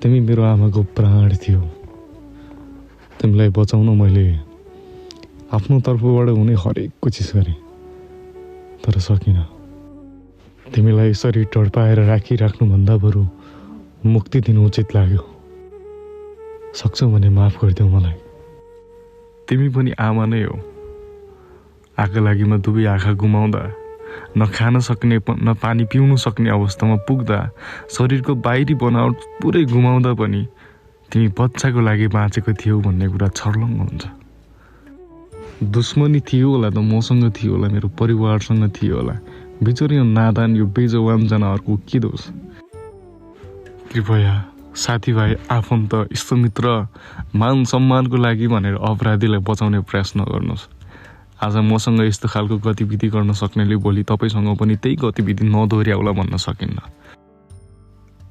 तिमी मेरो आमाको प्राण थियौ। तिमीलाई बचाउन मैले आफ्नो तर्फबाट हुने हरेक कोसिस गरेँ, तर सकिनँ। तिमीलाई यसरी टड्पाएर राखिराख्नुभन्दा बरु मुक्ति दिनु उचित लाग्यो। सक्छौ भने माफ गरिदेऊ मलाई। तिमी पनि आमा नै हो। आँखा लागिमा दुवै आँखा गुमाउँदा, न खान सक्ने न पानी पिउन सक्ने अवस्थामा पुग्दा, शरीरको बाहिरी बनावट पुरै गुमाउँदा पनि तिमी बच्चाको लागि बाँचेको थियौ भन्ने कुरा छर्लङ्ग हुन्छ। दुश्मनी थियो होला त मसँग थियो होला, मेरो परिवारसँग थियो होला। बिचरी नादान यो बेजवान जनावरको के दोष? कृपया साथीभाइ, आफन्त, इष्टमित्र, मान सम्मानको लागि भनेर अपराधीलाई बचाउने प्रयास नगर्नुहोस्। आज मसँग यस्तो खालको गतिविधि गर्न सक्नेले भोलि तपाईँसँग पनि त्यही गतिविधि नदोहोऱ्याउला भन्न सकिन्न।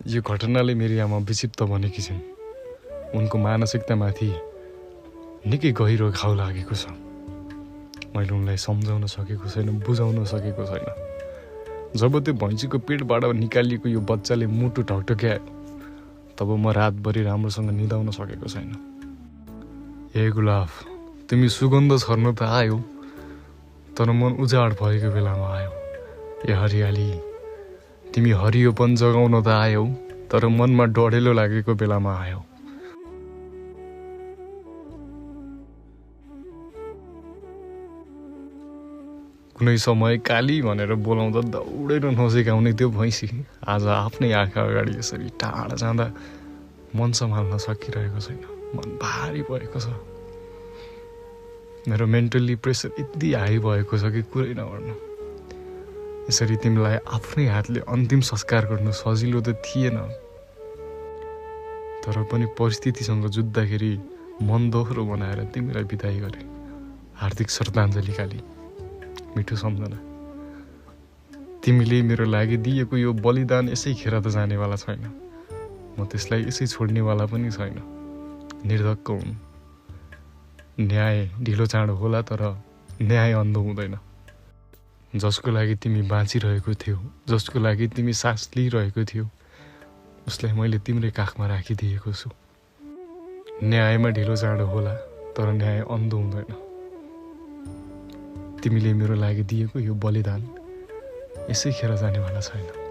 यो घटनाले मेरी आमा विक्षिप्त बनेकी छिन्। उनको मानसिकतामाथि निकै गहिरो घाउ लागेको छ। मैले उनलाई सम्झाउन सकेको छैन, बुझाउन सकेको छैन। जब त्यो भैँसीको पेटबाट निकालिएको यो बच्चाले मुटु ढकढक्यायो, तब म रातभरि राम्रोसँग निदाउन सकेको छैन। ए गुलाब, तिमी सुगन्ध छर्न त आयो, तर मन उजाड भएको बेलामा आयो। ए हरियाली, तिमी हरियोपन जगाउन त आयौ, तर मनमा डढेलो लागेको बेलामा आयौ। कुनै समय काली भनेर बोलाउँदा दौडेर नजिकाउने त्यो भैँसी आज आफ्नै आँखा अगाडि यसरी टाढा जाँदा मन सम्हाल्न सकिरहेको छैन। मन भारी भएको छ। मेरो मेन्टल्ली प्रेसर यति हाई भएको छ कि कुरै नगर्नु। यसरी तिमीलाई आफ्नै हातले अन्तिम संस्कार गर्नु सजिलो त थिएन, तर पनि परिस्थितिसँग जुझ्दाखेरि मन दोहोरो बनाएर तिमीलाई बिदाई गरे। हार्दिक श्रद्धाञ्जली काली, मिठो सम्झना। तिमीले मेरो लागि दिएको यो बलिदान यसै खेर त जानेवाला छैन। म त्यसलाई यसै छोड्नेवाला पनि छैन। निर्धक्क हुनु। न्याय ढिलो चाँडो होला, तर न्याय अन्धो हुँदैन। जसको लागि तिमी बाँचिरहेको थियौ, जसको लागि तिमी सास लिइरहेको थियौ, उसलाई मैले तिम्रै काखमा राखिदिएको छु। न्यायमा ढिलो चाँडो होला, तर न्याय अन्धो हुँदैन। तिमीले मेरो लागि दिएको यो बलिदान यसै खेर जानेवाला छैन।